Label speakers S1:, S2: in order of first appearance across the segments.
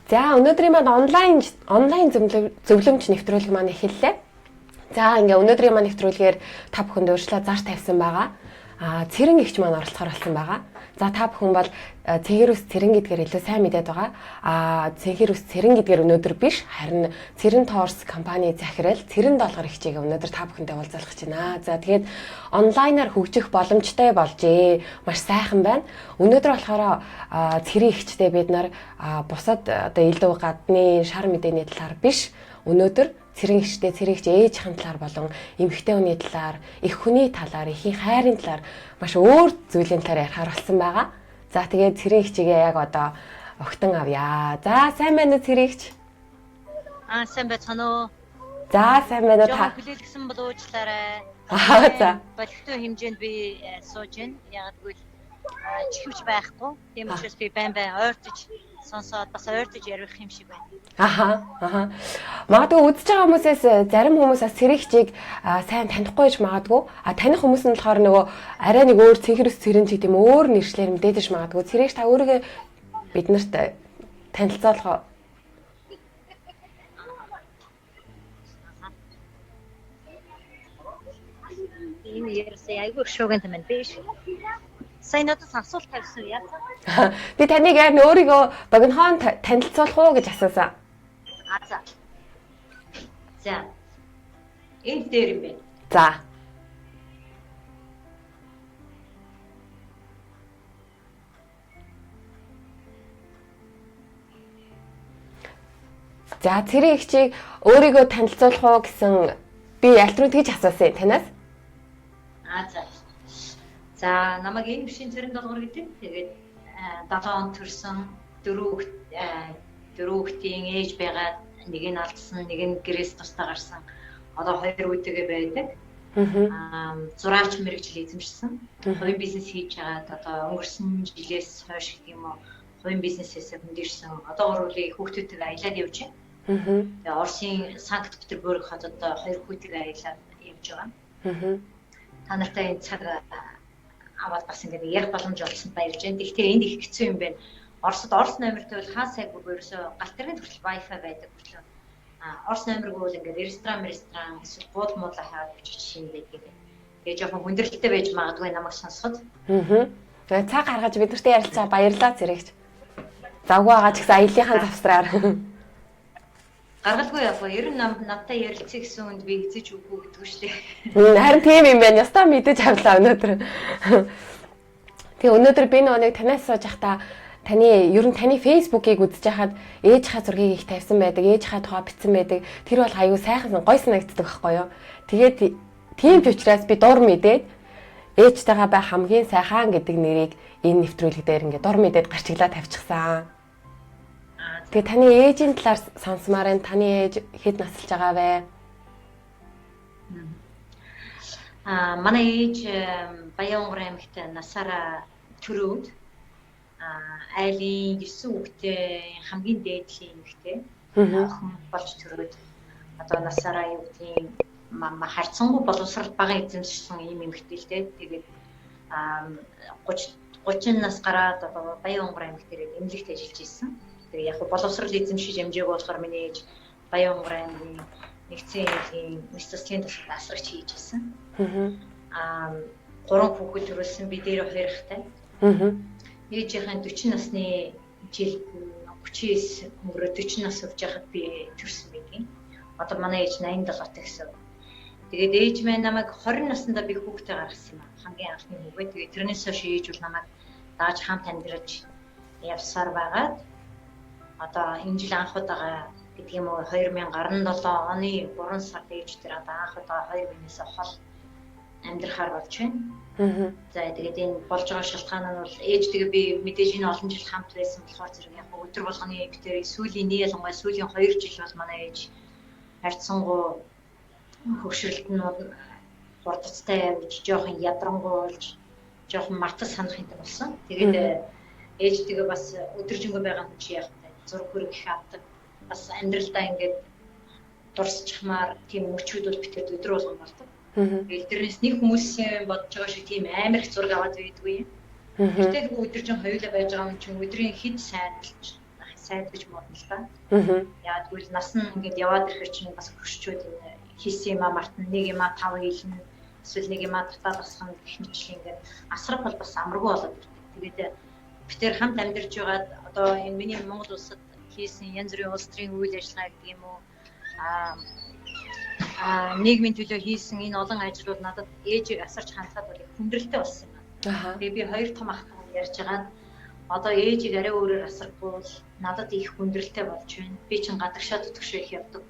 S1: За өнөөдрийн маань онлайн зөвлөмж нэвтрүүлэг маань эхэллээ. За ингээ өнөөдрийн маань нэвтрүүлгээр та бүхэнд өөрчлөлт зарж тавьсан байгаа. Цэрэн эгч маань оролцохоор болсон байгаа. За та бүхэн бол цэгэр ус цэрэн гэдгээр илүү сайн мэдээд байгаа. Цэгэр ус цэрэн гэдгээр өнөөдөр биш, харин Цэрэн Торс компани захирал Цэрэн Долгор эгчийг өнөөдөр та бүхэнтэй уулзах гэж байна. За тэгээд онлайнаар хөгжих боломжтой болжээ. Маш сайхан байна. Өнөөдөр болохоор цэрэн эгчтэй бид нар бусад одоо илүү гадны шар мэдээний талаар биш, өнөөдөр цэрэн эгчтэй цэрэгч ээжийн талаар болон эмэгтэй хүний талаар, их хүний талаар, эхийн хайрын талаар маш өөр зүйлийн талаар ярихаар болсон байгаа. За тэгээд цэрэн эгчигээ яг одоо огтон авъя. За сайн байна уу цэрэн эгч?
S2: Сайн байцгаана уу?
S1: За сайн байна уу та?
S2: Хүлээлгсэн бол уучлаарай.
S1: За.
S2: Боловтой хэмжээнд би сууж байна. Яг тэгвэл чихвч байхгүй. Тийм учраас би байн ойртож сонсоод бас ойртож ярих юм шиг байна.
S1: Магадгүй үзэж байгаа хүмүүсээс зарим хүмүүсээс цэрэгчийг сайн танихгүй байж магадгүй. Таних хүмүүс нь болохоор нөгөө арай нэг өөр цэнхэр ус цэрэн ч гэдэм өөр нэршлэр мэдээж магадгүй. Цэрэгч та өөрийгөө биднэрт танилцуулах.
S2: Энэ ярсаа айгүй шууган юм биш. Сайн надад асуулт тавьсан яа.
S1: Би таныг яг өөрийгөө богинохон танилцуулах уу гэж асуусан.
S2: За. За. Энд дээр юм байна.
S1: За. За цэрэн эгчийг өөрийгөө танилцуулах уу гэсэн би аль руу тэгж асуусан танаас.
S2: За. За намайг энэ бишийн Цэрэн Долгор гэдэг. Тэгээд 7 он төрсөн, 4 хүүхдийн ээж байгаад нэг нь алдсан, нэг нь гэрээс тусдаа гарсан. Одоо 2 үетэйгээ байдаг. Зураач мэрэгжил эзэмшсэн. Хувийн бизнес хийж байгаад одоо өнгөрсөн жилээс хойш гэх юм уу, хувийн бизнесээс хөндөрсөн. Одоо гурвын хүүхдүүдтэйгээ аялаад явж байна. Тэгээд Оросын Санкт Петербург хотод 2 хүүхдтэйгээ аялаад явж байгаа. Та нартай энэ цаг аваад бас ингээд ярих боломж олсонд баярлж байна. Гэхдээ энд их хэцүү юм байна. Орос номертой бол хаа сайгүй ерөөсө галт тэргийн хүртэл Wi-Fi байдаг хүртэл. Орос номергүй бол ингээд ресторан эсвэл бууд муудлаа хаад бичиж шинэ байдаг. Тэгээ жоохон хүндрэлтэй байж магадгүй намайг сонсоход.
S1: Тэгээ цаг гаргаж бидэртэй ярилцаа баярлалаа зэрэгч. Завгүй байгаа ч гэсэн аяллахын завсраар.
S2: Гаргалгүй яг ер нь надтай ярилцъя гэсэн үнд би хэзээ ч үгүй гэдгүй шүү
S1: Харин
S2: дээ.
S1: тийм юм байна. Ястаа мэдэж авлаа өнөөдөр. Тэгээ өнөөдөр би нэг танаас сууж байхдаа таны фейсбુકийг үзэж хахад ээжийнхаа зургийг их тавьсан байдаг, ээжийнхаа тухай бичсэн байдаг. Тэр бол аюу сайхан гой санагддаг байхгүй юу? Тэгээд тийм ч учраас би дур мэдээд ээжтэйгээ бай хамгийн сайхан гэдэг нэрийг энэ нэвтрүүлэг дээр ингээд дур мэдээд гарчиглаа тавьчихсан. Тэгээ таны ээжийн талаар сонсомоор энэ таны ээж хэд насалж байгаа вэ?
S2: Манай ээж Баянгор аймагт насаараа төрөөд айлын 9 хүүхдээ хамгийн дээдлийн эмэгтэй охин болж төрөөд одоо насаараа юу гэдгийг харьцангуй боловсрал бага эзэмшсэн юм эмэгтэй л дээ. Тэгээд 30 нас гараад одоо Баянгор аймагт ирээд эмнэлэгт ажиллаж ирсэн. Тэгээ яг боловсрал эзэмшиж амжаагүй болохоор миний ээж Баянгор аймгийн нэгдсэн аймгийн мэс засгийн тусад асрагч хийж ирсэн. 3 хүүхэд төрүүлсэн, би дээр 2 ахтай. Ээжийнхэн 40 насны жил 39 өнгөрөө 40 нас хүрч байхад би төрсөн байдгийн. Одоо манай ээж 87 гэсэн. Тэгээд ээж маань намайг 20 наснда би хүүхдээ гаргасан юм. Хамгийн анхны хүүгээ. Тэгээд тэрнээс хойш ээж бол намайг дааж хамт амьдраж явсаар байгаад одоо энэ жил анх удаа гэдэг юм уу 2017 оны 3 сард ээж тэр одоо анх удаа 2 минээс хол амьдрахаар болж байна. За тэгээд энэ болж байгаа шалтгаан нь бол ээж тэгээ би мэдээж энэ олон жил хамт байсан болохоор зэрэг яг өдөр болгоны битэр сүүлийн ялангуяа сүүлийн 2 жил бол манай ээж харьцангуй хөвшрэлт нь хурдцтай явж жоохон ядрангуй жоохон мартас санах юм болсон. Тэгээд ээж тэгээ бас өдөржингөө байгаа юм чи яг зураг хөрөг их авдаг. Бас амьдралдаа ингээд дурсчихмаар тийм мөчүүд бол битэр өдөр болгон болдог. Тэрнээс нэг хүмүүс бодож байгаа шиг тийм амар их зураг аваад байдгүй юм. Гэтэл өдөржин хоёулаа байж байгаа юм чинь өдрийн хэд сайн сайд гэж бодно л да.
S1: Аа.
S2: Тэгвэл нас нь ингээд яваад ирэхэр чинь бас хөшчүүд хийсэн юм мартна, нэг юм тав хийлнэ, эсвэл нэг юм татаад басах гэх мэтлэн ингээд асрах бол бас амаргүй болоод ирдэг. Тэгээд бид тэр хамт амьдарч байгаад одоо энэ миний Монгол улсад хийсэн янз бүрийн улс төрийн үйл ажиллагаа гэдэг юм уу нийгмийн төлөө хийсэн энэ олон ажлууд надад ээжийг асарч хандхад бол хүндрэлтэй болсон юм байна. Тэгээ би хоёр том ахтай ярьж байгаа. Одоо ээжийг арай өөрөөр асархгүй надад их хүндрэлтэй болж байна. Би чинь гадагшаа төтгшөө их явдаг.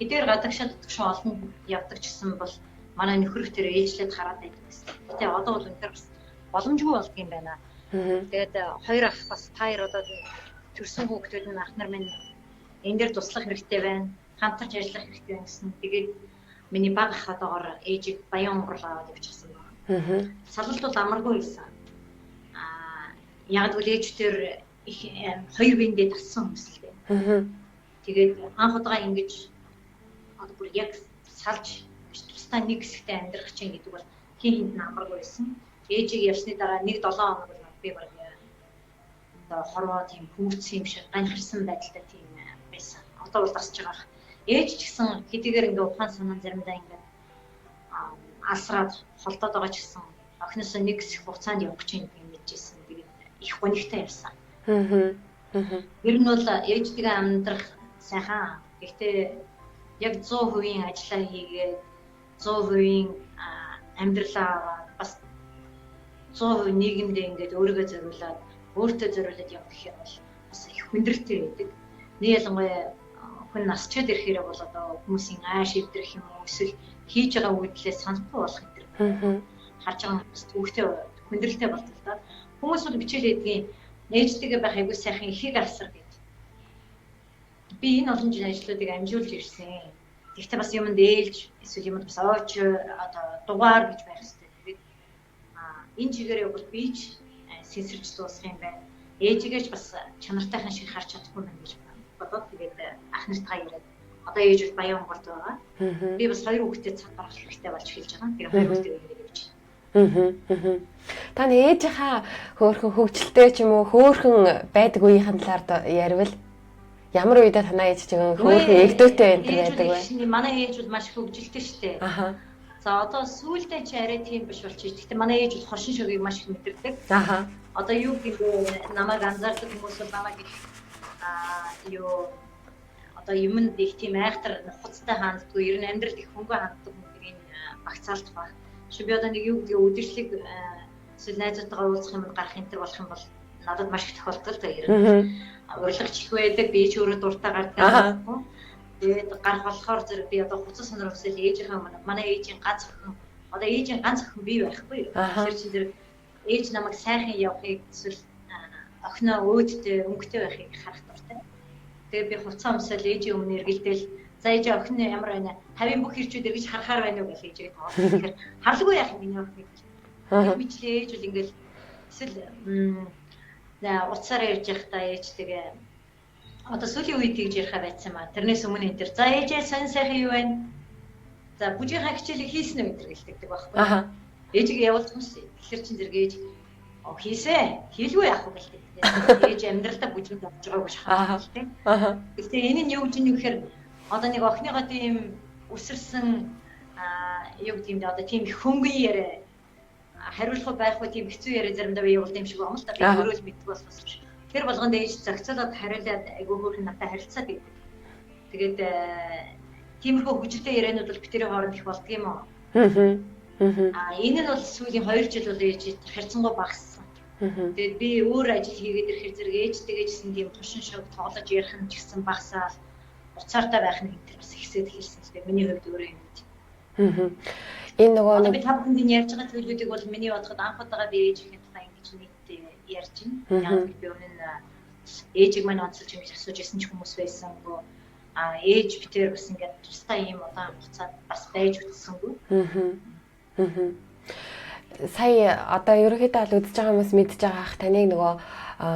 S2: Эдгээр гадагшаа төтгшөө олон явдаг гэсэн бол манай нөхрөх тэр ээжлээд хараад байдаг гэсэн. Тэгээ одоо бол энэ бас боломжгүй болдго юм байна. Тэгээд хоёр ах бас таяр одоо төрсөн хүүхдүүд нь ах нар минь энэ дээр туслах хэрэгтэй байна. Хамтарч ажиллах хэрэгтэй байна гэсэн. Тэгээд миний баг ах одоогоор ээжийг баян өнгөрлөө явуулчихсан байна. Салалт бол амаргүй байсан. Яг л ээжтэр их хоёр биендээ тассан хүмүүс л дээ. Тэгээд анх удаага ингэж одоо бүр яг салж тусдаа нэг хэсэгтээ амьдрах чинь гэдэг бол хин хинт амаргүй байсан. Ээжийг явсны дараа 1-7 хоног бол би баг одоо хорвоо тийм хүмүүц юм шиг ганхирсан байдалтай тийм байсан. Одоо бол тасч байгаа. Ээж ч гэсэн хэдийгээр ингээ ухаан санаа заримдаа ингээ алсраад холдоод байгаа ч гэсэн охиноосоо нэг хэсэг хугацаанд явах гэж юм мэдчихсэн. Тэгээд их гонигтай явсан. Ер нь бол ээжтэйгээ амьдрах сайхан. Гэхдээ яг 100% ажиллаа хийгээд 100% амьдралаа бас 100% нийгэмдээ ингээд өөрийгөө зориулаад өөртөө зориулаад явах гэхээр бол бас их хүндрэлтэй байдаг. Нэг ялангуяа хүн насчаад ирэхээр бол одоо хүмүүсийн ааш өвдрөх юм уу эсвэл хийж байгаа үйлдэлээ санахгүй болох юм дэр. Харж байгаа хүмүүс төвхтэй хүндрэлтэй болдог та. Хүмүүс бол бичээл эдгийн ээжтэйгээ байх айгүй сайхан ихийг асар гэж. Би энэ олон жилийн ажлуудыг амжуулж ирсэн. Гэхдээ бас юмд ээлж эсвэл юмд бас ойч одоо дугаар гэж байх хэрэгтэй. Тэгээд энэ чигээрээ бол бич сэнсэрч дуусах юм байна. Ээжигээч бас чанартайхан шиг харж чадахгүй юм гэж бодоод тэгээд ах нартаа яриад одоо ээж бол баян онгорд байгаа. Би бас хоёр хүүхдэд цаг гаргах хэрэгтэй болж эхэлж байгаа. Тэгээд хоёр хүүхдэд яриад явж байна.
S1: Та ээжийнхаа хөөрхөн хөвгчлөлтэй ч юм уу хөөрхөн байдаг үеийн талаар ярил. Ямар үедээ танаа ээж чинь хөөрхөн эгдөөтэй байдаг вэ?
S2: Манай ээж бол маш хөвгөлтэй шүү дээ. За одоо сүүлдээ чи арай тийм биш болчих. Гэхдээ манай ээж бол хоршин шогийг маш их мэдэрдэг. Одоо юу гэдэг намайг анзаардаг хүмүүс бол намайг юу одоо юмд их тийм айхтар хуцтай ханддаг. Ер нь амьдрал их хөнгөө ханддаг хүмүүсийн багцаалт баг. Би одоо нэг юу гэдэг үдшилэг эсвэл найзуудтайгаа уулзах юм гарах энэ төр болох юм бол надад маш их тохиолдол та ер нь. Урилгач их байдаг. Би ч өөрөө дуртай гардаг. Тэгээд гарах болохоор зэрэг би одоо хуцас сонор өсөл ээжийнхээ манай ээжийн ганц охин одоо ээжийн ганц охин би байхгүй. Тэр чинь зэрэг ээж намайг сайхан явахыг эсвэл охиноо өөдтэй өнгөтэй байхыг харах дуртай. Тэгээд би хуцаа өмсөөл ээжийн өмнө эргэлдээл за ээж охин ямар байна? 50 бүх хэрчүүд эргэж харахаар байна уу гэж ээжээ тоолох. Тэгэхээр харлгүй яах юм миний охин гэж. Мэдчлээ ээж бол ингээл эсвэл уцаараа явж явахдаа ээжтэйгээ одоо сүүлийн үед тэгж ярихаа байцсан маа. Тэрнээс өмнө энэ төр за ээжээ сайхан юу байна? За бүжийнхаа хичээлийг хийсэн үү гэдэг хэлдэг байхгүй. Ээжийг явуулсан шүү. Тэгэхээр чин зэрэг ээж хийсэн. Хийлгүй яах вэ гэлтэй. Ээж амьдралдаа бүжинд авч байгаагүй шахах тийм. Гэхдээ энэ нь юу гэж юм гэхээр одоо нэг охиныгоо тийм өсөрсөн юу гэдэг юм да одоо тийм хөнгөн яриа хариулах байхгүй тийм хэцүү яриа заримдаа би явуулдаг юм шиг байна л да. Би өөрөө л мэддэг болохоос биш. Тэр болгонд ээж зохицуулаад хариулаад айгүй хөөрхөн надад харилцаад байдаг. Тэгээд тиймэрхүү хүчтэй ярианууд бол битэрийн хооронд их болдго юм уу? Энэ нь бол сүүлийн 2 жил бол ээж харьцангуй багассан. Тэгээд би өөр ажил хийгээд ирэхээр зэрэг ээжтэйгээжсэн тийм тушин шог тоглож ярих нь ч гэсэн багасаал уцаартай байх нь энэ бас ихсээд хэлсэн. Тэгээд миний хувьд өөрөө юм.
S1: Энэ нөгөө
S2: би тав хүнд ярьж байгаа зүйлүүдийг бол миний бодоход анх удаага би ээжийнхээ тухай ингэж нийтдээ ярьж байна. Яг би өнөө ээжийг мань онцолж ингэж асууж ирсэн ч хүмүүс байсан. Ээж битээр бас ингээд тустай юм удаан хугацаад бас байж үтсэнгүй.
S1: Сая одоо ерөнхийдөө л үзэж байгаа хүмүүс мэдж байгаа ах таныг нөгөө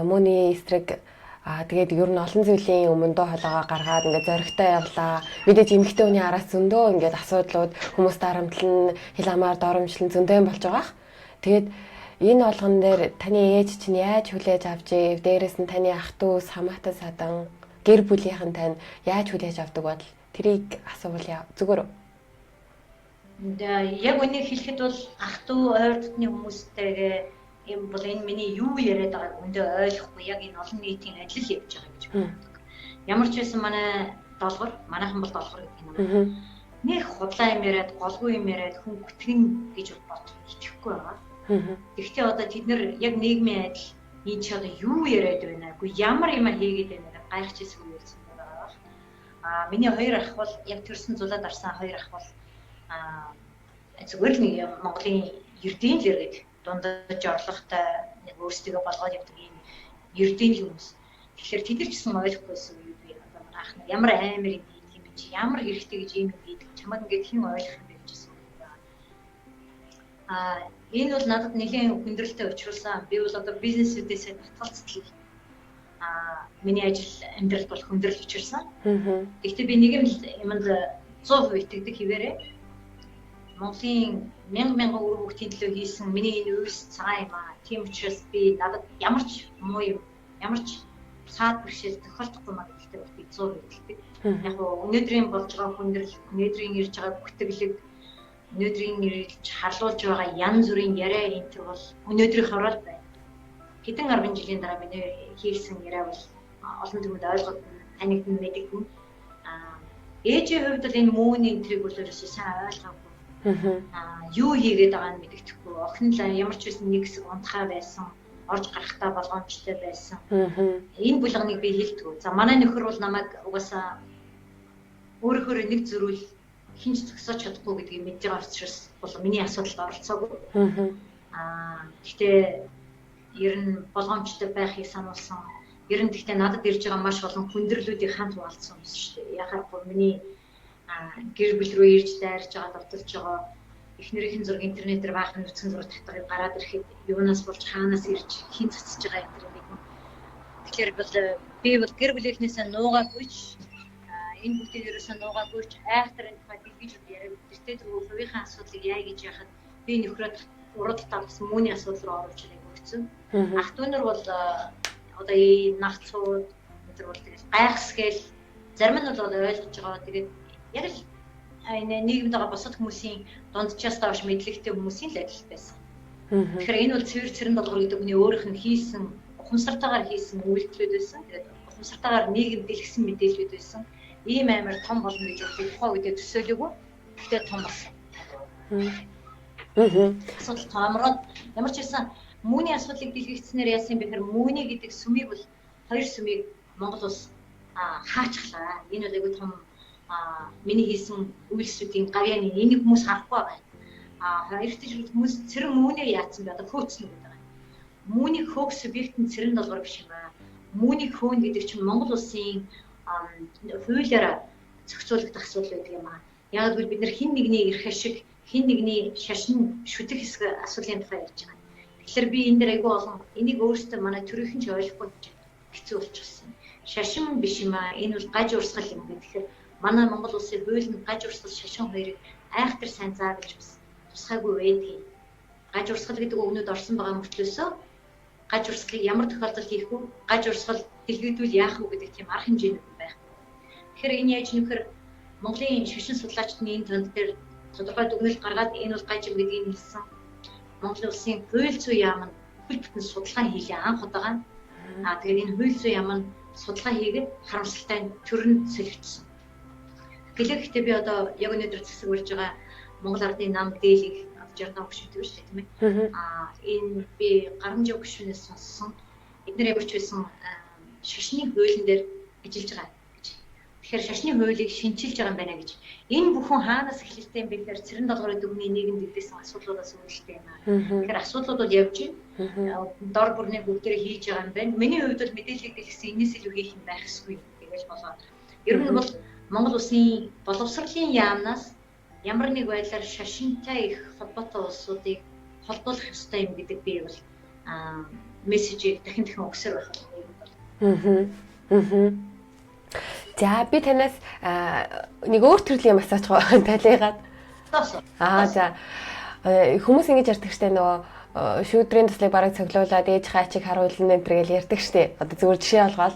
S1: мөний эсрэг тэгээд ер нь олон зүйлийн өмнө доо хоолойгоо гаргаад ингээд зоригтой явлаа. Мэдээж эмэгтэй хүний араас зөндөө ингээд асуудлууд хүмүүс дарамтлан хил амаар доромжлон зөндөө болж байгаа ах. Тэгээд Энэ болгон дээр таны ээж чинь яаж хүлээж авч ив? Дээрээс нь таны ах дүү самаатан садан гэр бүлийнхэн тань яаж хүлээж авдаг бол тэрийг асуувал зүгээр үү?
S2: Яг үнийг хэлэхэд бол ах дүү ойр дотны хүмүүстэйгээ юм бол энэ миний юу яриад байгааг өндөө ойлгохгүй яг энэ олон нийтийн ажил явж байгаа гэж боддог. Ямар ч байсан манайхан бол долгор гэдэг юм. Нэг худлаа юм яриад, голгүй юм яриад хүн бүтгэн гэж бодох итгэхгүй байгаа. Гэхдээ одоо тэд нэр яг нийгмийн адил энэ ч одоо юу яриад байна вэ? Ямар юм хийгээд байна вэ? Гайхчихсан үйл юм байгаа. Миний хоёр ах бол яг төрсөн зулаад арсан хоёр ах бол зүгээр л нэг Монголын ердийн л иргэд дундаж орлоготой нэг өөрсдөө болгоод явдаг юм ердийн хүмүүс. Тэгэхээр тэд нар ч гэсэн ойлгохгүйсэн юу би одоо манай ах нар ямар амар юм ийм чи ямар хэрэгтэй гэж ийм гэдэг чамайг ингээд хэн ойлгох юм бэ гэжсэн. Энэ бол надад нэгэн хүндрэлтэй учруулсан. Би бол одоо бизнесүүдээс татгалцдаг. Миний ажил амьдрал бол хүндрэл учирсан. Гэхдээ би нэг юмд 100% итгэдэг хэвээрээ. Монголын мянган үр хүүхдийн төлөө хийсэн миний энэ үйлс цагаан юм аа. Тийм учраас би надад ямар ч муу юм, ямар ч саад бэрхшээл тохиолдохгүй маа гэдэгт би 100% итгэдэг. Яг гоо өнөөдрийн болж байгаа хүндрэл, өнөөдрийн ирж байгаа бүтэглэг, өнөөдрийн ирж харлуулж байгаа янз бүрийн яриа энтер бол өнөөдрийн хорол байна. Хэдэн 10 жилийн дараа миний хийсэн яриа бол олон түмэнд ойлгоод танигдсан мэдэггүй. Ээжийн хувьд бол энэ мууны энтрийг бол ерөөсөө сайн ойлгоогүй. Юу хийгээд байгааг нь мэддэхгүй. Охин л ямар ч байсан нэг хэсэг унтахаа байсан, орж гарахтаа болгоомжтой байсан. Энэ булганыг би хэлдэг. За манай нөхөр бол намайг угаасаа өөрөөр нэг зөрүүл хинч зөксөж чадахгүй гэдгийг мэдж байгаа учраас бол миний асуудалд оролцоогүй. Гэхдээ ер нь болгоомжтой байхыг сануулсан. Ер нь гэхдээ надад ирж байгаа маш олон хүндрэлүүдийг хамт хуваалцсан юм шүү дээ. Яхахгүй миний гэр бүл рүү ирж дайрж байгаа давталж байгаа эхнэрийн зураг интернетээр баахан нүцгэн зураг татдаг гараад ирэхэд юунаас болж хаанаас ирж хин цацж байгаа юм тэр нэг. Тэгэхээр би бол гэр бүлийнхнээсээ нуугаагүйч энэ бүтээл ерөөсөө нуугаагүйч айхтар энэ тухай дэлгэж яриаг тэртээ түрүү хувийнхаа асуудлыг яа гэж яхад би нөхрөөд урд тавс мууны асуудал руу оруулж байгааг өгсөн. Ах дүү нар бол одоо энэ нагцууд тэр бол тэгэл гайхсгээл зарим нь бол ойлгож байгаа. Тэгээд яг л нийгэмд байгаа бусад хүмүүсийн дунджаас доош мэдлэгтэй хүмүүсийн л адил байсан. Тэгэхээр энэ бол цэвэр долгор гэдэг хүний өөрийнх нь хийсэн ухамсартайгаар хийсэн үйлдэлүүд байсан. Тэгээд ухамсартайгаар нийгэм дэлгэсэн мэдээлэлүүд байсан. Ийм амар том болно гэж би тухайн үедээ төсөөлөөгүй. Гэхдээ том болсон. Асуудал тоомроод ямар ч байсан мууны асуудлыг дэлгэцснээр яасан бэхээр мууны гэдэг сүмийг бол хоёр сүмийг Монгол улс хаачихлаа. Энэ бол айгүй том миний хийсэн үйлсүүдийн гавьяаны энийг хүмүүс харахгүй байна. Хэрэгтэй ч хүмүүс цэрэн мөөнөө яатсан бэ? Одоо хөөцнө гэдэг байгаа. Мөөний хөөх субъект нь цэрэн долгор биш юм аа. Мөөний хөөн гэдэг чинь Монгол улсын хуулиараа зохицуулагдах асуудал байдаг юм аа. Яг л бид нар хин нэгний эрх ашиг, хин нэгний шашин шүтэх хэсэг асуудлын тухай ярьж байгаа. Тэгэхээр би энэ дээр айгүй олон энийг өөрөөсөө манай төрийнхэн ч ойлгохгүй хэцүү болчихсон. Шашин биш юм аа. Энэ бол гаж урсгал юм гэхээр манай Монгол улсын хуулинд гаж урсгал шашин хоёрыг айхтар сайн заа гэж бас тусгайгүй байдгийг. Гаж урсгал гэдэг үгнүүд орсон байгаа мөртлөөсөө гаж урсгалыг ямар тохиолдолд хийх вэ? Гаж урсгал дэлгэгдүүл яах вэ гэдэг тийм арга хэмжээнүүд байх. Тэгэхээр энэ яаж нөхөр Монголын шашин судлаачдын энэ танд дээр тодорхой дүгнэлт гаргаад энэ бол гаж юм гэдгийг хэлсэн. Монголын улсын хууль зүйн яам нь хөл бүтэн судалгаа хийлээ анх удаа. Тэгээд энэ хууль зүйн яам нь судалгаа хийгээд харамсалтай төрөнд солигдсон. Гэхдээ би одоо яг өнөөдөр засаг барьж байгаа Монгол ардын нам дээлийг 65 гишүүнтэй шүү дээ тийм ээ. Энэ би гарамжаа гишүүнээс сонссон. Эдгээр ямарч байсан шашны хуулийн дээр ажиллаж байгаа гэж. Тэгэхээр шашны хуулийг шинчилж байгаа юм байна гэж. Энэ бүхэн хаанаас эхэлсэн юм бэ гэхээр цэрэн долгорын дүгнээ нийгэмд илэрсэн асуудлуудаас үүсэлтэй юм аа. Тэгэхээр асуудлууд бол явж байна. Дор бүрний бүгдээ хийж байгаа юм байна. Миний хувьд бол мэдээлэл дэлгэсэн энэс илүү хийх юм байх ёсгүй гэж болоо. Ер нь бол Монгол улсын боловсролын яамнаас ямар нэг байдлаар шашинтай их холбоотой улсуудыг холбоолох ёстой юм гэдэг би бол мессежийг дахин өгсөр байх юм.
S1: За би танаас нэг өөр төрлийн массаж тайлбараад. За Хүмүүс ингэж ярьдаг штэ нөгөө шүүдрийн төслийг бараг цоглуулад ээж хаачиг харуулна энэ гэж ярьдаг штэ. Одоо зөвхөн жишээ олгоод.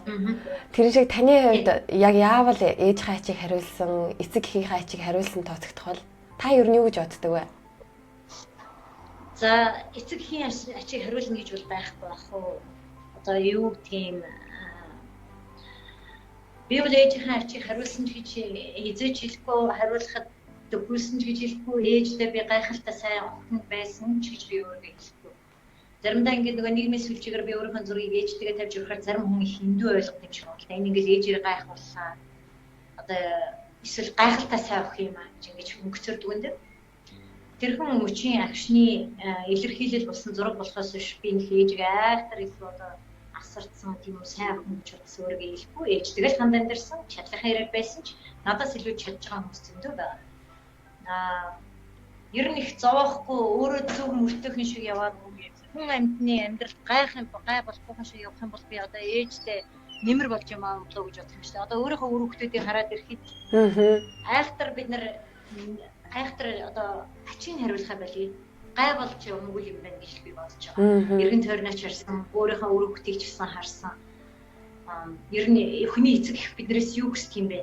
S1: Тэр шиг таны хувьд яг яавал ээж хаачиг хариулсан, эцэг эхийг хаачиг хариулсан тооцогдох бол та ер нь юу гэж боддог вэ?
S2: За эцэг эхийн ачийг хариулна гэж бол байхгүй ах уу. Одоо юу гэдгийг би бол ээжийн ачийг хариулсан гэж эзэж хэлэхгүй хариулахад төгөөсөн гэж хэлэхгүй ээждээ би гайхалтай сайн охин байсан ч гэж би өөрийгөө хэлэхгүй. Заримдаа ингээд нөгөө нийгмийн сүлжээгээр би өөрийнхөө зургийг ээжтэйгээ тавьж өгөхөөр зарим хүн их хиндүү ойлгох юм шиг байна. Энэ ингээд ээжээр гайхуулсан. Одоо эсвэл гайхалтай сайн охин юм аа гэж ингэж өнгөцөрдөг юм дээр. Тэр хүн мөчийн агшны илэрхийлэл болсон зураг болохоос биш би нэг ээжийг айхтар илүү одоо асарцсан тийм үү сайн охин гэж бодсон өөрийгөө хэлэхгүй ээжтэйгээ л ханд амьдэрсэн чадлахаа хэрэг байсан ч надаас илүү чадж байгаа хүмүүс зөндөө байна. Ер нь их зовоохгүй өөрөө зөв мөртөөхөн шиг яваад хүн амьтны амьдрал гай болохгүй шиг явах юм бол би одоо ээжтэй нэмэр болж юм аа болоо гэж бодох юм шүү дээ. Одоо өөрийнхөө үр хүүхдүүдийг хараад ирэхэд айхтар бид нар айхтар одоо ачийг хариулахаа байли. Гай болж юмгүй юм байна гэж би бодож байгаа. Иргэн тойрнооч харсан, өөрийнхөө үр хүүхдийг ч гэсэн харсан. Ер нь хүний эцэг их биднээс юу хүсдэг юм бэ?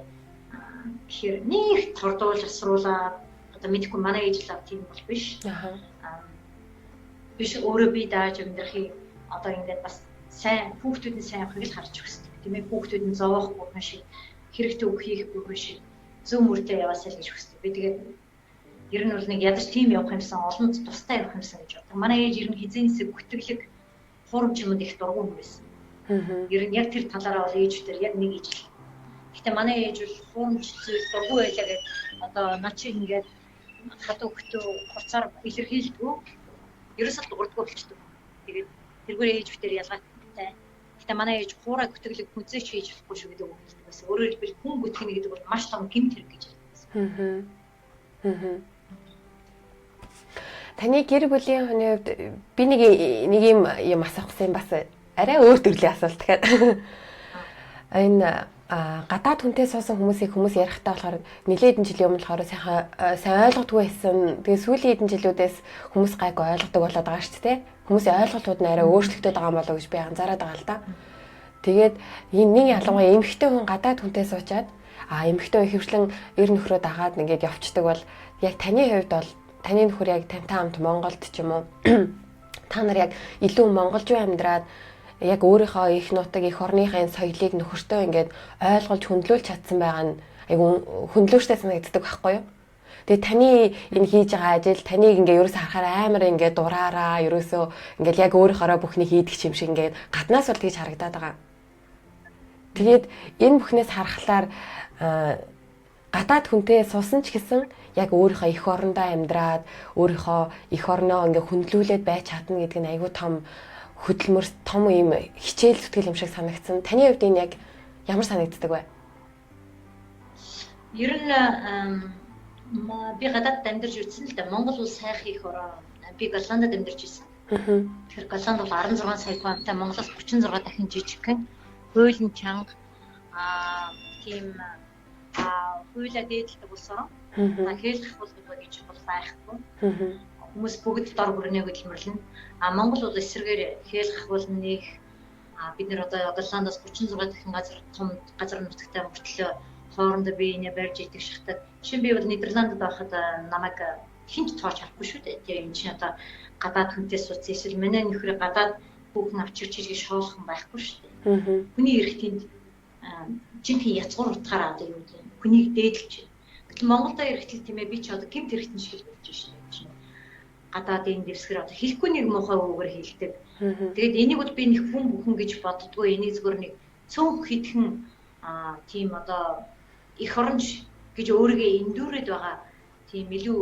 S2: Тэгэхээр нэг тордуулж асруулаад одоо мэдгүй манай ээж л тийм бол биш. Биш өөрөө би дааж амьдрахыг одоо ингээд бас сайн хүүхдүүдийн сайн авахыг л харж өгсөн. Тийм ээ хүүхдүүд нь зовоохгүй хүн шиг хэрэгтэй үг хийхгүй хүн шиг зөв мөртөө яваасаа л гэж хүсдэг. Би тэгээд ер нь бол нэг ядаж тийм явах юмсан олонд тустай явах юмсан гэж бодог. Манай ээж ер нь хизээнсээ бүтэглэг хуурамч юмд их дургуун хүн байсан. Ер нь яг тэр талаараа бол ээжтэй яг нэг ижил. Гэтэ манай ээж бол хуурамч зүйл дургуун байлаа гэж одоо наа чи ингээд хатуу хөтөө хуцаар илэрхийлдэг. Ерөөсөө дуурдгоо болчдөг. Тэгээд тэргээр ээж битэр ялгаатай. Гэтэ манай ээж хуурай бүтэглэг хүнзээч хийж болохгүй шүү гэдэг үг хэлдэг байсан. Өөрөөр хэлбэл хүн бүтгэнэ гэдэг бол маш том гэмт хэрэг гэж хэлдэг байсан.
S1: Таны гэр бүлийн хүний хувьд би нэг юм асуусан бас арай өөр төрлийн асуулт. Тэгэхээр энэ гадаад хүнтэй суусан хүмүүс ярихдаа болохоор нэлээд хэдэн жилийн өмнө болохоор сайн ойлгодгүй байсан. Тэгээ сүүлийн хэдэн жилүүдээс хүмүүс гайгүй ойлгодог болоод байгаа шүү дээ. Хүмүүсийн ойлголтууд нь арай өөрчлөгдөж байгаа юм болоо гэж би анзаараад байгаа л да. Тэгээд энэ нэг ялангуяа эмэгтэй хүн гадаад хүнтэй суучаад эмэгтэй хөвчлэн эр нөхрөө дагаад ингээд явцдаг бол яг таны хувьд бол таны нөхөр яг тантай хамт Монголд ч юм уу та нар яг илүү монголжуу амьдраад яг өөрийнхөө их нутаг их орныхын соёлыг нөхөртөө ингээд ойлгуулж хөндлүүлж чадсан байгаа нь айгүй хөндлөөштэй санагддаг байхгүй юу? Тэгээ таны энэ хийж байгаа ажил таныг ингээ ерөөсө харахаар амар ингээ дураараа ерөөсө ингээл яг өөрийнхоороо бүхнийг хийдэг юм шиг ингээ гаднаас бол тэгж харагдаад байгаа. Тэгээд энэ бүхнээс харахаар гадаад хүнтэй суусан ч гэсэн яг өөрийнхөө их орондоо амьдраад өөрийнхөө их орноо ингээ хөндлүүлээд байж чадна гэдэг нь айгүй том хөдөлмөр том юм хичээл зүтгэл юм шиг санагдсан. Таны хувьд энэ яг ямар санагддаг вэ?
S2: Ер нь би гадаад амьдарч үзсэн л да. Монгол улс сайх их ороо. Би Голландд амьдарч ирсэн. Тэгэхээр Голланд бол 16 сая хүнтэй, Монголоос 36 дахин жижигхэн хуулийн чанга тийм хуулиа дээдэлдэг улс орон. Хэлэх бол гэж бол байхгүй. Хүмүүс бүгд дор бүрнээ хөдөлмөрлөн. Монгол бол эсрэгээр хэлэх бол нэг бид нэр одоо Голландаас 36 дахин том газар нутагтай мөртлөө хоорондоо биенээ барьж идэх шахтад жишээ нь би бол Нидерландд байхад намайг хинч тоож харахгүй шүү дээ. Тэгээ энэ чинь одоо гадаад хүнтэй сууц эсвэл манай нөхрөө гадаад хүүхэн авчирч хийж шоолох юм байхгүй шүү дээ. Хүний эрхтэнд жинхэнэ язгуур утгаараа одоо юу гэдэг нь хүнийг дээдлж байна. Гэтэл Монголдо эрхтэл тийм ээ би ч одоо гэмт хэрэгтэн шиг болж байна шүү дээ. Гадаадын дэвсгэр одоо хэлэхгүй нэг муухай үгээр хэлдэг. Тэгээд энийг бол би нэг хүн бүхэн гэж боддгоо. Энийг зөвхөн нэг цөөн хитгэн тийм одоо их оронч гэж өөрийгөө эндүүрээд байгаа тийм илүү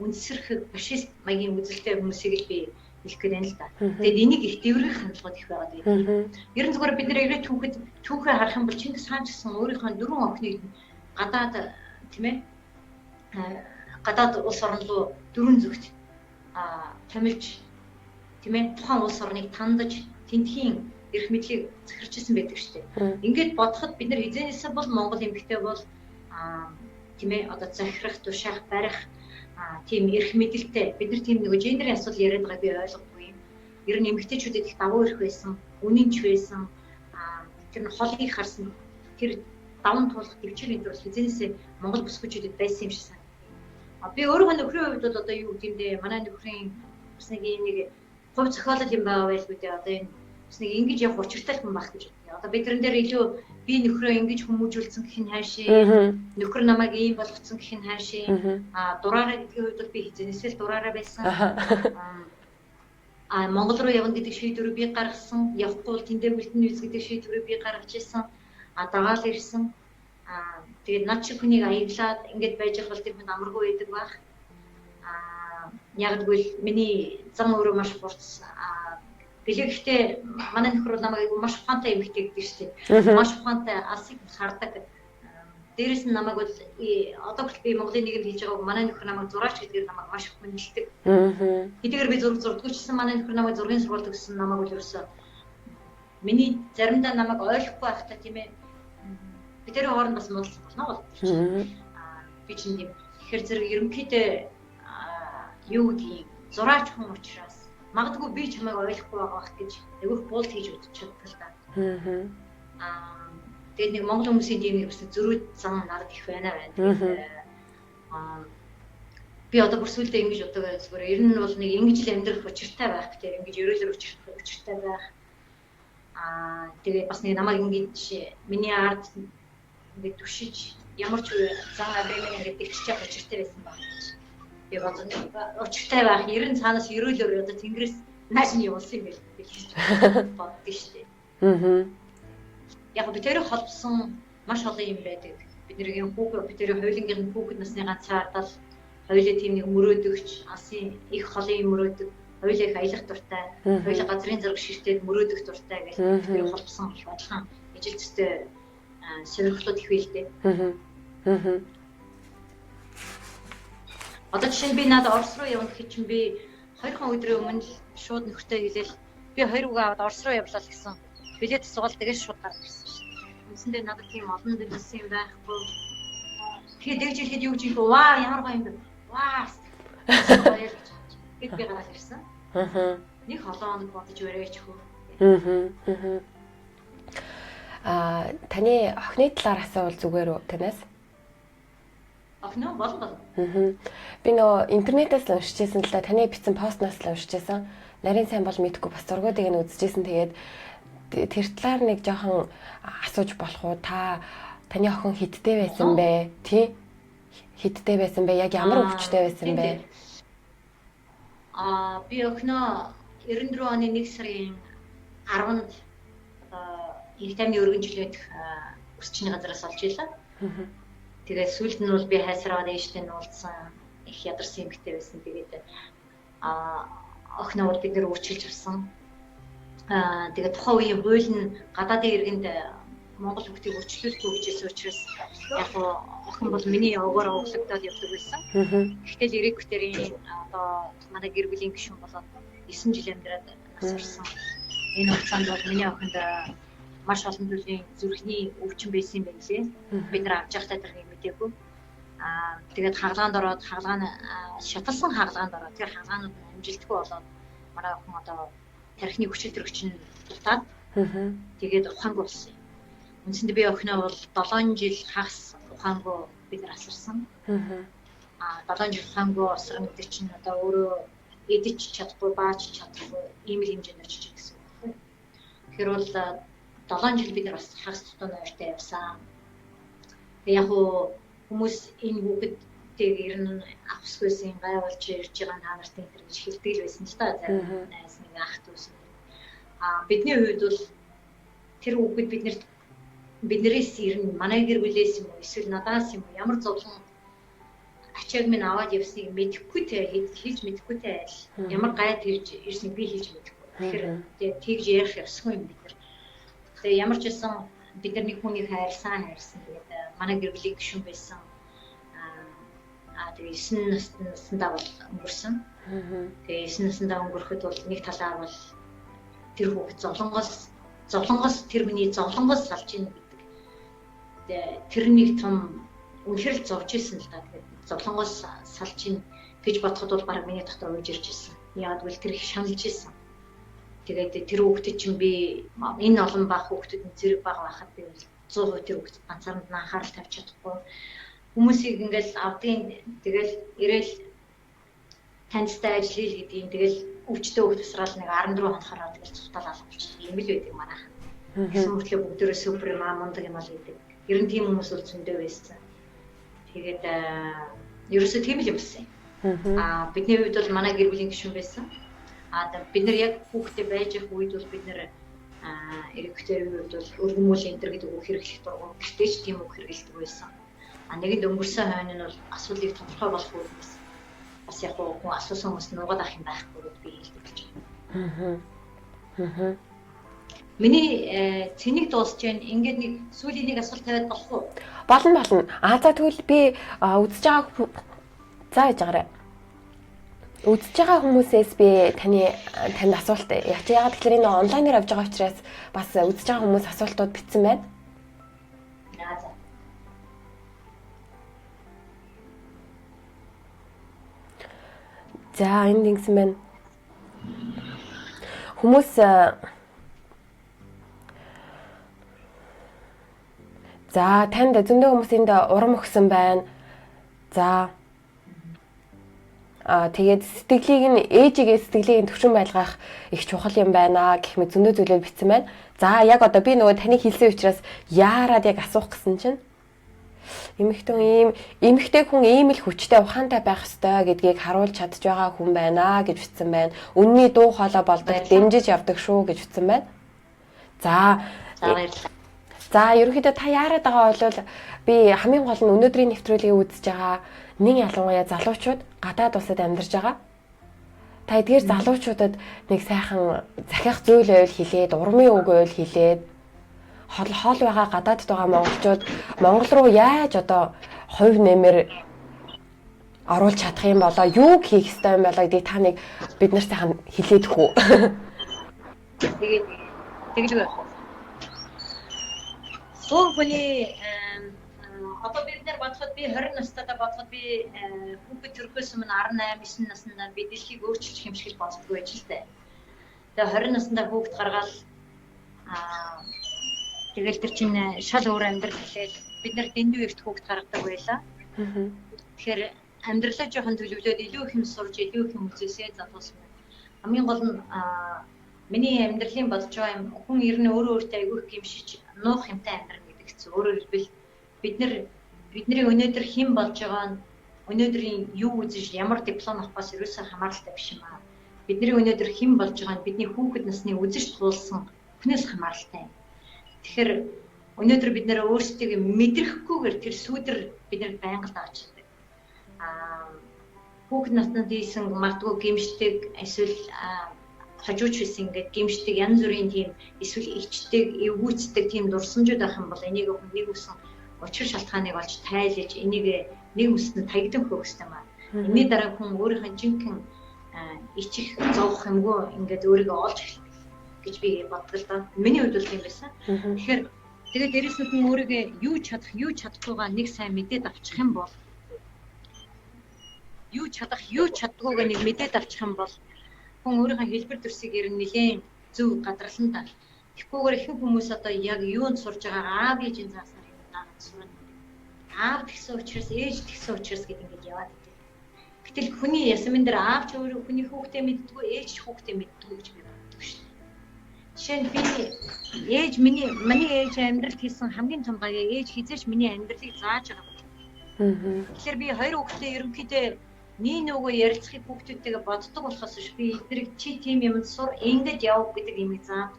S2: үнсэрх фашист маягийн үзэлтэй хүмүүсийг л би хэлэх гээд байна л да. Тэгээд энийг их дэврэх хандлагууд их байгаа гэдэг. Ер нь зүгээр бид нэр ирээд түүхээ харах юм бол Чингис хаан ч гэсэн өөрийнхөө 4 охиныг гадаад тийм ээ гадаад улс орн руу 4 зүгт томилж тийм ээ тухайн улс орныг тандаж тентхийн эрх мэдлийг захирчсан байдаг шүү дээ. Ингээд бодоход бид нар хизээнээсээ бол Монгол эмэгтэй бол тийм ээ одоо захирах, тушаах, барих тийм эрх мэдэлтэй бид нар тийм нэг гендерийн асуудал яриад байгааг би ойлгохгүй юм. Ер нь эмэгтэйчүүдэд их давуу эрх байсан, үнэнч байсан. Тэр нь холыг харсан тэр даван туулах төвчрийн тул хизэнээсээ Монгол бүс хүчүүдэд байсан юм шиг санагдав. Би өөрөө нөхрийн хувьд бол одоо юу гэмдэ манай нөхрийн бас нэг хувь зохиолол юм байгаа байлгүй дээ. Одоо энэ бас нэг ингэж явах учиртай юм байх гэж бодъё. Одоо бид тэрэн дээр илүү би нөхрөө ингэж хүмүүжүүлсэн гэх нь хаашаа, нөхөр намайг ийм болгоцсон гэх нь хаашаа. Дураараа гэдгийн хувьд бол би хизэнээсээ л дураараа байсан. Монгол руу явна гэдэг шийдвэрийг би гаргасан. Явахгүй бол тэндээ бэлтэн үз гэдэг шийдвэрийг би гаргаж ирсэн. Дагаал ирсэн. Тэгээд над шиг хүнийг аяглаад ингэж байж байгаа бол тэр хүн амаргүй байдаг байх. Яг гэвэл миний зам өөрөө маш хурц. Гэхдээ манай нөхөр намайг маш ухаантай эмэгтэй гэдэг шүү дээ. Маш ухаантай алсыг хардаг. Дээрээс нь намайг бол одоо хүртэл би Монголын нийгэмд хийж байгааг манай нөхөр намайг зураач гэдгээр намайг маш их хүндэлдэг. Хэдийгээр би зурдгүйчсэн манай нөхөр намайг зургийн сургууль төгссөн намайг бол ерөөсөө миний заримдаа намайг ойлгохгүй байхдаа тийм ээ. Би тэр хооронд бас муудалцсан болно бол. Би чинь тийм ихэр зэрэг ерөнхийдөө юу гэдгийг зураач хүн учраас магадгүй би чамайг ойлгохгүй байгаа бах гэж айгүйх буулт хийж үзчихэж байна л да. Тэгээд нэг монгол хүмүүсийн тийм нэг зөрүүд зам надад их байна. Би одоо бүр сүүлдээ ингэж боддог зүгээр ер нь бол нэг ингэж л амьдрах учиртай байх гэдэг ингэж ерөөлөөр учиртай байх. Тэгээд бас нэг намайг ингэж миний ард ингэ түшиж ямар ч зан аврын ингэ дэвччих учиртай байсан баг. Би бодсон учиртай байх ер нь цаанаас ерөөлөөр одоо тэнгэрээс нааш нь явуулсан юм байл гэж боддоо шүү дээ. Яг бид тэрийг холбосон маш олон юм байдаг. Бидний хүүхэд бид тэрийг хоёулынгийн хүүхэд насны ганцаардал хоёулаа тийм нэг мөрөөдөгч, алсын их холын мөрөөдөг, хоёулаа их аялах дуртай, хоёулаа газрын зэрэг ширтээд мөрөөдөх дуртай гэж тэрийг холбосон бодлого ижилттэй сонирхлууд их байлээ. Одоо жишээ нь би надад Орос руу явна гэхэд чинь би 2 өдрийн өмнө шууд нөхөртэй хэлээл би 2 үгээ аваад Орос руу явлаа л гэсэн. Билет асуувал тэгээс шууд гарч ирсэн шүү дээ. Үндсэндээ надад тийм олон дэвсэн юм байхгүй. Тэгээд дэгж ирэхэд юу гэж юм бэ? Ваа ямар гоё юм бэ? Ваа. Гэт би гараад ирсэн. Нэг холоон бодож өрөөч хөө.
S1: Таны охины талаар асуувал зүгээр үү танаас?
S2: Охин бол.
S1: Би нөгөө интернетээс л уншижсэн л да таны бичсэн постноос л уншижсэн. Нарийн сайн бол мэдгүй бас зургуудыг нь үзчихсэн. Тэгээд тэр талаар нэг жоохон асууж болох уу? Таны охин хидтэй байсан бэ? Тий? Хидтэй байсан бэ? Яг ямар өвчтэй байсан бэ?
S2: Би охиноо 94 оны 1 сарын 10-нд их таймны өргөн жилийнх өсчний газраас олж ийлээ. Тэгээд сүүлд нь бол би хайсараад ээжтэй нь уулзсан. Их ядарсан эмэгтэй байсан. Тэгээд охиноо бид нэр үрчилж авсан. Тэгээд тухайн үеийн хууль нь гадаадын иргэнд Монгол хүмүүсийг өрчлүүлэхгүй гэжсэн учраас яг охин бол миний овгоор оглогдоод явдаг байсан. Гэтэл ирээдүйн одоо манай гэр бүлийн гишүүн болоод 9 жил амьдраад насарсан. Энэ хугацаанд бол миний охинд маш олон төрлийн зүрхний өвчин байсан юм байлээ. Бид нар авч явахдаа тэрийг мэдээгүй. Тэгээд хаалгаанд ороод шаталсан хаалгаанд ороод тэр хаалгаанууд амжилтгүй болоод манай охин одоо тархины хүчил төрөгч нь дутаад тэгээд ухаангүй болсон. Үндсэндээ би охиноо бол 7 жил хагас ухаангүй бид нар асарсан. 7 жил ухаангүй асран гэдэг чинь одоо өөрөө эдэж чадахгүй, бааж чадахгүй ийм л хэмжээнд очиж гэсэн үг. Тэгэхээр бол 7 жил бид нар бас хагас тутан ойртой явсан. Яг хүмүүс энэ хүүхэдтэйг ер нь авсгүйсэн гайвалж ирж байгаа та нарт энэ гэж хэлдэг л байсан л та зарим найз нэг ах дүүс. Бидний хувьд бол тэр хүүхэд биднээс ер нь манай гэр бүлээс юм уу эсвэл надаас юм уу ямар зовлон ачааг минь аваад явсныг мэдэхгүйтэй хийж мэдэхгүйтэй айл ямар гайд ирж ирснийг би хийж мэдэхгүй. Тэгэхээр тэгж ярих ёсгүй юм бид нар. Тэгээ ямар ч байсан бид нар нэг хүнийг хайрсан. Тэгээд манай гэр бүлийн гишүүн байсан. Тэгээ 9 наснаа бол өнгөрсөн. Тэгээ 9 наснаа өнгөрөхөд бол нэг талаар бол тэр хүүхэд зовлонгоос тэр хүний зовлонгоос салж ийн гэдэг. Тэгээ тэр нэг том үнэхээр л зовж исэн л та. Тэгээд зовлонгоос салж ийн гэж бодоход бол баг миний дотор ууж ирж ирсэн. Яагаад гэвэл тэр их шаналж ирсэн. Тэгээд тэр хүүхдэд чинь би энэ олон бага хүүхдэд зэрэг бага байхад би 100% тэр хүүхдэд ганцаараа анхаарал тавьж чадахгүй. Хүмүүсийг ингээл авдгийн тэгэл ирээл таньцтай ажиллая гэдгийг тэгэл өвчтөө хүүхд тусраал нэг 14 хонохороо тэгэл цухталаа болчихсон. Ийм л байдаг манайхан. Гэсэн мэтлээ бүгдөө супер мундаг юм аа гэдэг. Ер нь тийм хүмүүс бол зөндөө байсан. Тэгээд ерөөсөө тийм л юм байсан. Бидний хувьд бол манай гэр бүлийн гишүүн байсан. Бид нар яг хүүхдээ байж их үед бол бид нар эрэгтэй үед бол өргөмөлийн энэ гэдэг үг хэрэглэх дургуй. Гэхдээ ч тийм үг хэрэглэдэг байсан. Нэгэнд өнгөрсөн хойно нь бол асуудлыг тодорхой болох үү гэсэн. Бас яг хүн асуусан хүмүүс нугаад авах юм байхгүй гэж би хэлдэг гэж байна. Миний цэнийг дуусч байна. Ингээд нэг сүүлийн нэг асуулт тавиад болох уу?
S1: Болно. За тэгвэл би үзэж байгаа за яж байгаарай. Үзэж байгаа хүмүүсээс би танд асуулт яач яагаад тэгэхээр энэ онлайнаар авч байгаа учраас бас үзэж байгаа хүмүүс асуултууд бичсэн байна. За энд ингэсэн байна. Хүмүүс за танд зөндөө хүмүүс энд урам өгсөн байна. За тэгээд сэтгэлийг нь төвшин байлгах их чухал юм байна гэх мэт зөндөө зүйлүүд бичсэн байна. За яг одоо би нөгөө таны хэлсэн учраас яарад яг асуух гэсэн чинь эмэгтэй хүн ийм л хүчтэй ухаантай байх ёстой гэдгийг харуулж чадж байгаа хүн байна гэж бичсэн байна. Үнний дуу хоолой болдог дэмжиж явдаг шүү гэж бичсэн байна. За ерөнхийдөө та яарад байгаа бол би хамгийн гол нь өнөөдрийн нэвтрүүлгийг үзэж байгаа нэг ялангуяа залуучууд гадаад улсад амьдарч байгаа. Та эдгээр залуучуудад нэг сайхан захиах зүйл байвал хэлээд, урмын үг байвал хэлээд хол байгаа гадаадд байгаа монголчууд Монгол руу яаж одоо хувь нэмэр оруулж чадах юм болоо юу хийх ёстой юм болоо гэдгийг та нэг бид нар сайхан хэлээд хүү.
S2: Тэгж байх. Суу хүний одоо бид нар бодоход би 20 настайдаа бодоход би хүүхэд төрөхөөс өмнө 18 9 наснаа би дэлхийг өөрчилчих юм шиг боддог байж л дээ. Тэгээ 20 наснаа хүүхэд гаргаад тэгэл тэр чинь шал өөр амьдрал хэлээд бид нар дэндүү ихт хүүхэд гаргадаг байлаа. Тэгэхээр амьдралаа жоохон төлөвлөөд илүү их юм сурж, илүү их юм үзээсээ залуус байна. Хамгийн гол нь миний амьдралын бодож байгаа юм хүн ер нь өөрөө өөртөө айгүй их гимшиж нуух юмтай амьдрах гэдэг чинь өөрөөр хэлбэл бидний өнөөдөр хэн болж байгаа нь өнөөдрийн юу үзэж ямар диплом авахаас ерөөсөө хамааралтай биш юм аа. Бидний өнөөдөр хэн болж байгаа нь бидний хүүхэд насны үзэж туулсан хүнээс хамааралтай. Тэгэхээр өнөөдөр бид нэр өөрсдийг мэдрэхгүйгээр тэр сүүдэр бид нар байнга даачдаг. Хүүхэд наснд ийсэн магадгүй гимшдэг эсвэл хажууч байсан ингээд гимшдэг янз бүрийн тийм эсвэл ичдэг, эвгүүцдэг тийм дурсамжууд байх юм бол энийг нэг үсэн учир шалтгааныг олж тайлж энийг нэг үсэнд таягдан хөх хэрэгтэй маа. Энийн дараа хүн өөрийнхөө жинхэнэ ичих зовох юмгүй ингээд өөрийгөө олж эхэлнэ гэж би боддог л доо. Миний хувьд бол тийм байсан. Тэгэхээр тэгээд дээрэс нь хүн өөрийгөө юу чадахгүйгаа нэг сайн мэдээд авчих юм бол юу чаддгүйгээ нэг мэдээд авчих юм бол хүн өөрийнхөө хэлбэр төрсийг ер нь нэлээд зөв гадрална та. Тэгэхгүйгээр ихэнх хүмүүс одоо яг юунд сурж байгаа аав ээжийн заасаар юм даагаад сурна. Аав гэсэн учраас ээж гэсэн учраас гэдэг ингэж яваад идэв. Гэтэл хүний ясмын дээр аав ч өөрөө хүний хүүхдээ мэддэггүй, ээж ч хүүхдээ мэддэггүй гэж би боддог шин. Жишээ нь би миний ээж амьдралд хийсэн хамгийн том гаяа ээж хизээч миний амьдралыг зааж байгаа. Тэгэхээр би хоёр хүүхдээ ерөнхийдөө нөгөө ярилцахыг хүүхдүүдтэйгээ боддог болохоос би эдгээр чи тийм юм сур ингэж яв гэдэг имийг заа.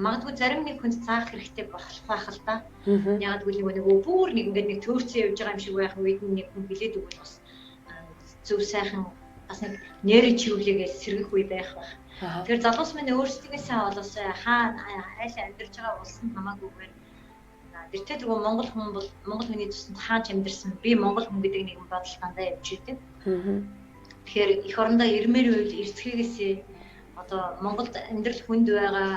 S2: Магадгүй зарим нэг хүнд заах хэрэгтэй байх л да. Яг гэвэл нөгөө бүр нэг ингээд нэг төөрцөн явж байгаа юм шиг байх үед нэг хүн билээд өгвөл бас зөв сайхан бас нэг нэрийн чивлэгээ сэргэх үе байх байх. Тэгэхээр залуус минь өөрсдөө сайн болоосай хаана хайлаа амьдарч байгаа улсанд хамаагүйгээр тэртээ нөгөө монгол хүн бол монгол хүний тусанд хаанч амьдарсан би монгол хүн гэдэг нэг бодол дандаа явж идэг. Тэгэхээр эх орондоо ирмээр үйл эрсхийгээсээ одоо Монголд амьдрал хүнд байгаа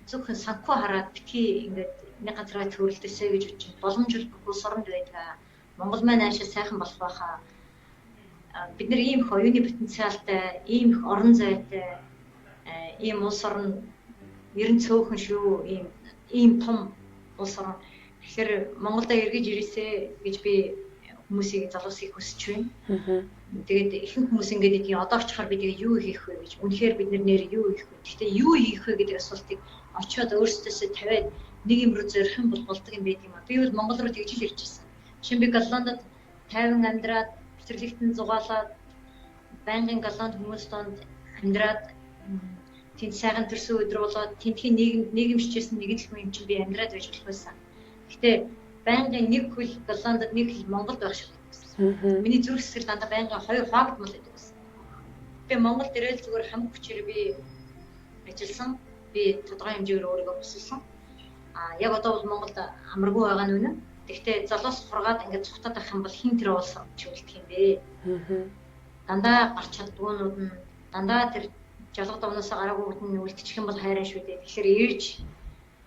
S2: зөвхөн санхүү хараад битгий ингээд нэг газараа төрөлдөсэй гэж бодчих. Боломжгүй улс оронд байдаг. Монгол маань аашаа сайхан болох байхаа. бид нар ийм их оюуны потенциалтай, ийм их орон зайтай, ийм улс орн ерөн цөөхөн шүү, ийм том улс орн. Тэгэхээр Монголдо эргэж ирээсэй гэж би хүмүүсийг залуусыг хүсэж байна. Тэгээд ихэнх хүмүүс ингээд ийм одоо очихоор би тэгээ юу хийх вэ гэж үнэхээр бид нэр юу хийх вэ? Гэхдээ юу хийх вэ гэдэг асуултыг очиод өөрсдөөсөө тавиад нэг юм руу зорих юм бол болдог юм байт юм аа. Би бол Монгол руу тэгж л ирж байсан. Жишээ нь би Голландд 50 амьдраад, Петролигтэн зугаалаад, байнгын голланд хүмүүс донд амьдраад, тэнд сайхан төрсөн өдөр болоод тентхийн нийгэмшижсэн нэгэн л хүн юм чинь би амьдраад байж болох байсан. Гэхдээ байнгын нэг хөл Голландд, нэг хөл Монголд байх шиг байсан. Миний зүрх сэтгэл дандаа байнгын хоёр хаагдмал байдаг байсан. Би Монголд ирээл зүгээр хамаг хүчээр би ажилласан. Би тодорхой хэмжээгээр өөрийгөө өсгсөн. Яг одоо бол Монголд амаргүй байгаа нь үнэн. Гэхдээ залуус хургаад ингээд цухтаад байх юм бол хин тэр улс чиглэх юм бэ? Дандаа гарч чаддгуунууд нь дандаа тэр жалгад овноос гараагүйд нь үлдчих юм бол хайраа шүү дээ. Тэгэхээр ирж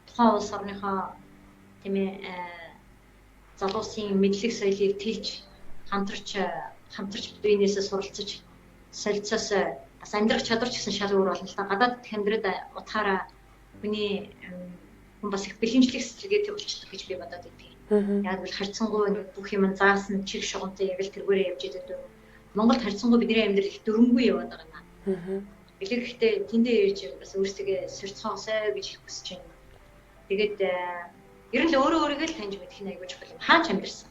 S2: тухайн улс орныхоо тийм ээ залуусын мэдлэг соёлыг тэлж хамтарч биенээсээ суралцаж солилцоос бас амьдрах чадвар ч гэсэн шал өөр болно л да. Гадаад амьдраад утгаараа хүний хүн бас их бэлэнчлэх сэтгэлгээтэй болчихдог гэж би бодоод байдаг. Яг л харьцангуй бүх юм заасан чиг шугамтай яг л тэргүүрээ явж идэв. Монголд харьцангуй бидний амьдрал их дөрөнгөө яваад байгаа юм. Гэхдээ тэндээ ирж бас өөрсдөө сэрцоосоо гэж хүсэж байна. Тэгээд ер нь л өөрөө өөрийгөө л таньж мэдэх нь аягүй чухал юм. Хаач амьдэрсэн.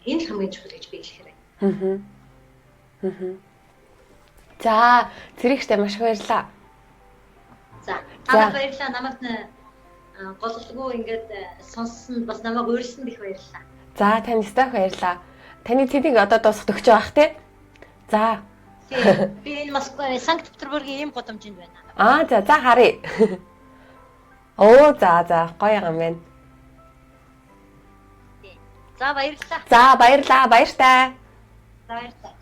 S2: Энэ л хамгийн чухал гэж би хэлэхээр байна.
S1: За, зэрэгтэй маш баярлалаа.
S2: За, баярлалаа. Намайг голлоггүй ингээд сонссон бас намайг өөрсөнд их баярлалаа.
S1: За, тань стаф баярлалаа. Таны цэнийг одоо дуусах төгч байх тий. За.
S2: Би энэ Москва, Санкт-Петербургийн ийм гудамжинд байна.
S1: За харъя. За, гоё юм байна.
S2: За, баярлалаа.
S1: За, баярлалаа. Баяртай.
S2: Баярлалаа.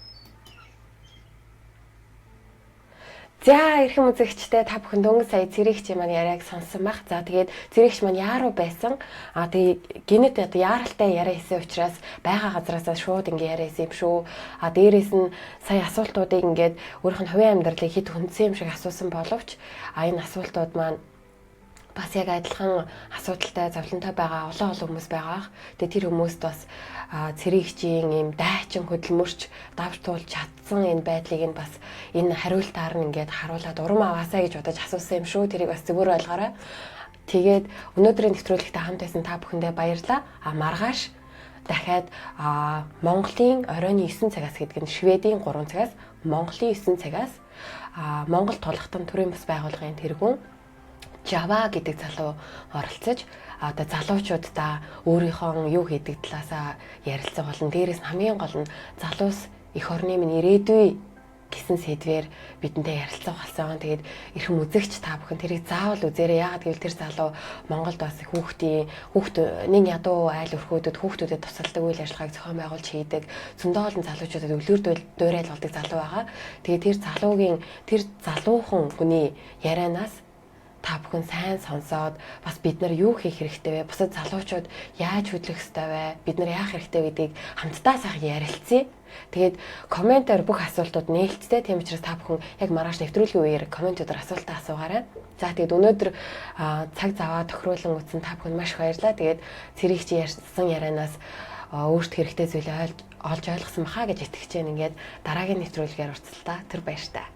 S1: За, эрхэм үзэгчтэй та бүхэн дөнгөж сая цэрэгчийн маань яриаг сонссон байх. За, тэгээд цэрэгч маань яаруу байсан. Тэгээд гинэт одоо яаралтай яриа хийсэн учраас байгаа газараасаа шууд ингэ яриа хийсэн юм шүү. Дээрээс нь сая асуултуудыг ингээд өөрийнх нь хувийн амьдралыг хэд хүндсэн юм шиг асуусан боловч энэ асуултууд маань бас яг адилхан асуудалтай, зовлонтой байгаа олон хүмүүс байгаа. Тэгээ тэр хүмүүст бас цэрэгчийн ийм дайчин хөдөлмөрч давж туулж чадсан энэ байдлыг нь бас энэ хариултаар нь ингээд харуулад урам аваасаа гэж бодож асуусан юм шүү. Тэрийг бас зөвөр ойлгоорой. Тэгээд өнөөдрийн нэвтрүүлэгтээ хамт байсан та бүхэндээ баярлалаа. Маргааш дахиад Монголын оройн 9 цагаас гэдэг нь Шведийн 3 цагаас, Монголын 9 цагаас Монгол тулгатан төрийн бас байгууллагын тэргүүн Жава гэдэг залуу оролцож одоо залуучуудаа өөрийнхөө юу хийдэг талаасаа ярилцах болон дээрээс нь хамгийн гол нь залуус эх орны минь ирээдүй гэсэн сэдвээр бидэнтэй ярилцах болсон. Тэгээд эрхэм үзэгч та бүхэн тэрийг заавал үзээрэй. Яагаад гэвэл тэр залуу Монголд бас нэг ядуу айл өрхөөдөд хүүхдүүдэд тусалдаг үйл ажиллагааг зохион байгуулж хийдэг. Зөндөө олон залуучуудад өвлөр дуурайл болдог залуу байгаа. Тэгээд тэр залуухан хүний ярианаас та бүхэн сайн сонсоод бас бид нар юу хийх хэрэгтэй вэ? Бусад залуучууд яаж хөдлөх ёстой вэ? Бид нар яах хэрэгтэй гэдгийг хамтдаа сайхан ярилцъя. Тэгээд комментээр бүх асуултууд нээлттэй. Тийм учраас та бүхэн яг маргааш нэвтрүүлгийн үеэр комментуудаар асуултаа асуугаарай. За тэгээд өнөөдөр цаг заваа тохируулан үзсэн та бүхэнд маш баярлалаа. Тэгээд цэрэгч ярьсан ярианаас өөрт хэрэгтэй зүйлээ олж ойлгосон баха гэж итгэж байна. Ингээд дараагийн нэвтрүүлгээр уулзлаа. Тэр баяртай.